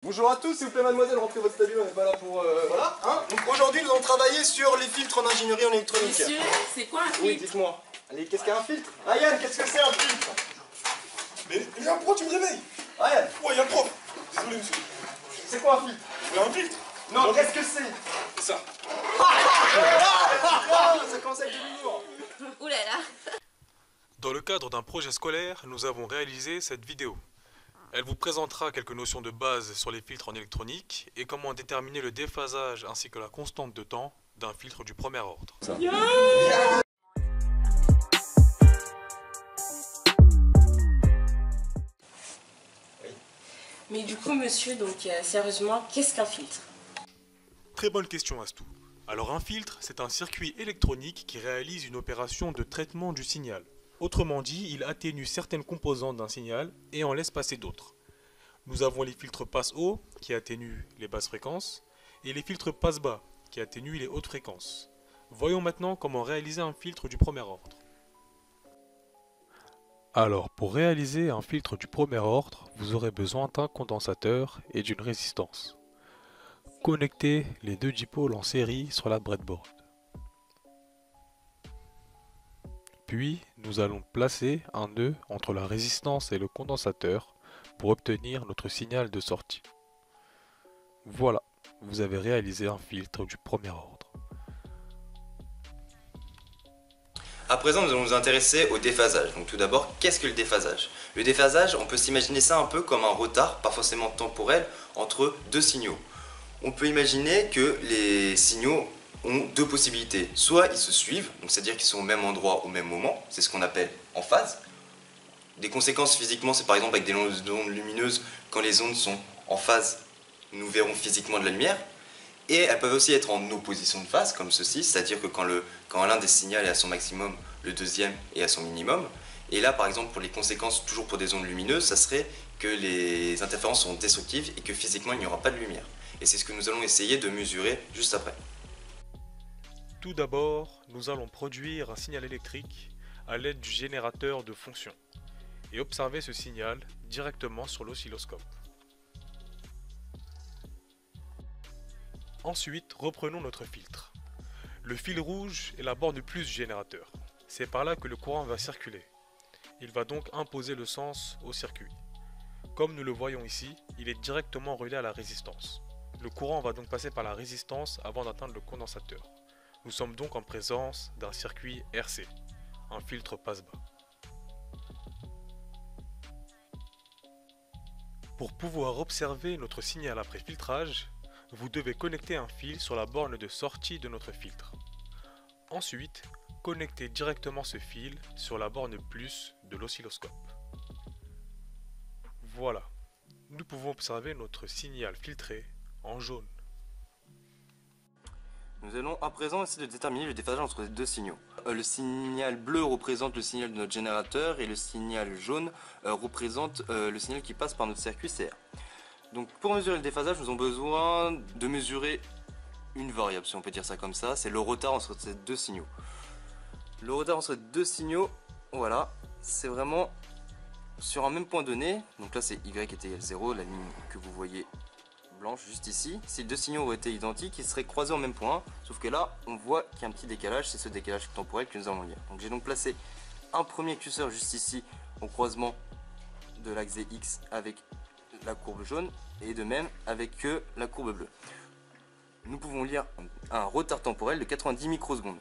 Bonjour à tous, s'il vous plaît mademoiselle, rentrez votre stabilo, on n'est pas là pour... voilà, hein. Donc aujourd'hui nous allons travailler sur les filtres en ingénierie en électronique. Monsieur, c'est quoi un filtre? Oui, dites-moi. Allez, qu'est-ce qu'un filtre? Ah Yann, qu'est-ce que c'est un filtre? Mais pourquoi tu me réveilles? Ah Yann. Ouais, il y a le prof. Désolé monsieur. C'est quoi un filtre? Mais un filtre? Non, qu'est-ce que c'est? C'est ça. Ça commence avec de l'humour. Ouh là là. Dans le cadre d'un projet scolaire, nous avons réalisé cette vidéo. Elle vous présentera quelques notions de base sur les filtres en électronique et comment déterminer le déphasage ainsi que la constante de temps d'un filtre du premier ordre. Mais du coup, monsieur, donc sérieusement, qu'est-ce qu'un filtre? Très bonne question Astou. Alors un filtre, c'est un circuit électronique qui réalise une opération de traitement du signal. Autrement dit, il atténue certaines composantes d'un signal et en laisse passer d'autres. Nous avons les filtres passe-haut qui atténuent les basses fréquences et les filtres passe-bas qui atténuent les hautes fréquences. Voyons maintenant comment réaliser un filtre du premier ordre. Alors, pour réaliser un filtre du premier ordre, vous aurez besoin d'un condensateur et d'une résistance. Connectez les deux dipôles en série sur la breadboard. Puis, nous allons placer un nœud entre la résistance et le condensateur pour obtenir notre signal de sortie. Voilà, vous avez réalisé un filtre du premier ordre. À présent, nous allons nous intéresser au déphasage. Donc tout d'abord, qu'est-ce que le déphasage? Le déphasage, on peut s'imaginer ça un peu comme un retard, pas forcément temporel, entre deux signaux. On peut imaginer que les signaux ont deux possibilités. Soit ils se suivent, donc c'est-à-dire qu'ils sont au même endroit au même moment, c'est ce qu'on appelle en phase. Des conséquences physiquement, c'est par exemple avec des ondes lumineuses, quand les ondes sont en phase, nous verrons physiquement de la lumière. Et elles peuvent aussi être en opposition de phase, comme ceci, c'est-à-dire que quand l'un des signaux est à son maximum, le deuxième est à son minimum. Et là, par exemple, pour les conséquences, toujours pour des ondes lumineuses, ça serait que les interférences sont destructives et que physiquement, il n'y aura pas de lumière. Et c'est ce que nous allons essayer de mesurer juste après. Tout d'abord, nous allons produire un signal électrique à l'aide du générateur de fonction et observer ce signal directement sur l'oscilloscope. Ensuite, reprenons notre filtre. Le fil rouge est la borne plus du générateur. C'est par là que le courant va circuler. Il va donc imposer le sens au circuit. Comme nous le voyons ici, il est directement relié à la résistance. Le courant va donc passer par la résistance avant d'atteindre le condensateur. Nous sommes donc en présence d'un circuit RC, un filtre passe-bas. Pour pouvoir observer notre signal après filtrage, vous devez connecter un fil sur la borne de sortie de notre filtre. Ensuite, connectez directement ce fil sur la borne plus de l'oscilloscope. Voilà, nous pouvons observer notre signal filtré en jaune. Nous allons à présent essayer de déterminer le déphasage entre les deux signaux. Le signal bleu représente le signal de notre générateur et le signal jaune représente le signal qui passe par notre circuit CR. Donc pour mesurer le déphasage, nous avons besoin de mesurer une variable, si on peut dire ça comme ça, c'est le retard entre ces deux signaux. Le retard entre ces deux signaux, voilà, c'est vraiment sur un même point donné, donc là c'est Y est égal 0, la ligne que vous voyez blanche juste ici. Si les deux signaux auraient été identiques, ils seraient croisés au même point, sauf que là on voit qu'il y a un petit décalage, c'est ce décalage temporel que nous avons lié. Donc j'ai donc placé un premier curseur juste ici au croisement de l'axe X avec la courbe jaune et de même avec la courbe bleue. Nous pouvons lire un retard temporel de 90 microsecondes.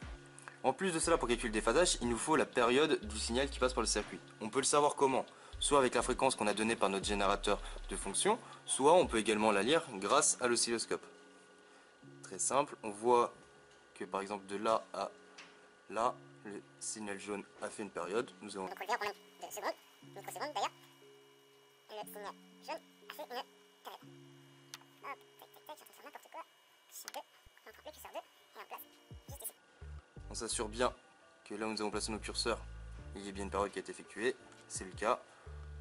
En plus de cela, pour calculer le déphasage, il nous faut la période du signal qui passe par le circuit. On peut le savoir comment? Soit avec la fréquence qu'on a donnée par notre générateur de fonction, soit on peut également la lire grâce à l'oscilloscope. Très simple, on voit que par exemple de là à là, le signal jaune a fait une période. Nous avons... Donc on le verra en nombre de secondes, microsecondes d'ailleurs. Le signal jaune a fait une période. Hop, tac, tac, tac, sur n'importe quoi. Curseur 2, on prend le curseur 2 et on place juste ici. On s'assure bien que là où nous avons placé nos curseurs, il y a bien une période qui a été effectuée. C'est le cas.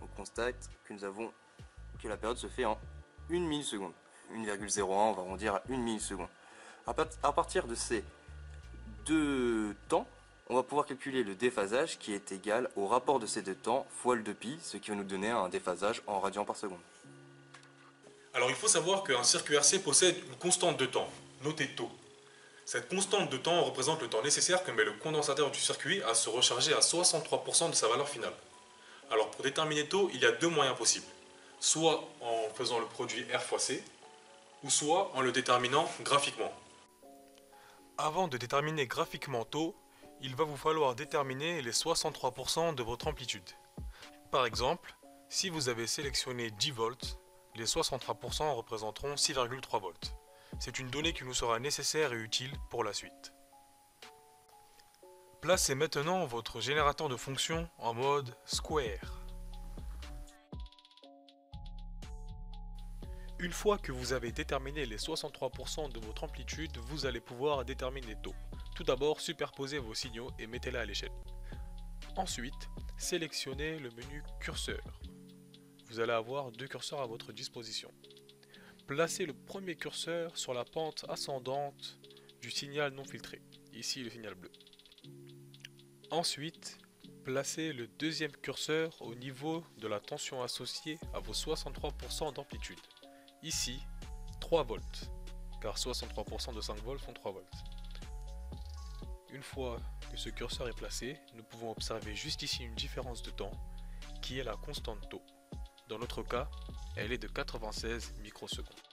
On constate que que la période se fait en 1 milliseconde. 1,01, on va arrondir à 1 milliseconde. À partir de ces deux temps, on va pouvoir calculer le déphasage qui est égal au rapport de ces deux temps fois le 2π, ce qui va nous donner un déphasage en radians par seconde. Alors il faut savoir qu'un circuit RC possède une constante de temps, notée taux. Cette constante de temps représente le temps nécessaire que met le condensateur du circuit à se recharger à 63% de sa valeur finale. Alors pour déterminer taux, il y a deux moyens possibles. Soit en faisant le produit R fois C, ou soit en le déterminant graphiquement. Avant de déterminer graphiquement taux, il va vous falloir déterminer les 63% de votre amplitude. Par exemple, si vous avez sélectionné 10 volts, les 63% représenteront 6,3 volts. C'est une donnée qui nous sera nécessaire et utile pour la suite. Placez maintenant votre générateur de fonctions en mode Square. Une fois que vous avez déterminé les 63% de votre amplitude, vous allez pouvoir déterminer taux. Tout d'abord, superposez vos signaux et mettez-les à l'échelle. Ensuite, sélectionnez le menu curseur. Vous allez avoir deux curseurs à votre disposition. Placez le premier curseur sur la pente ascendante du signal non filtré, ici le signal bleu. Ensuite, placez le deuxième curseur au niveau de la tension associée à vos 63% d'amplitude. Ici, 3 volts, car 63% de 5 volts font 3 volts. Une fois que ce curseur est placé, nous pouvons observer juste ici une différence de temps, qui est la constante taux. Dans notre cas, elle est de 96 microsecondes.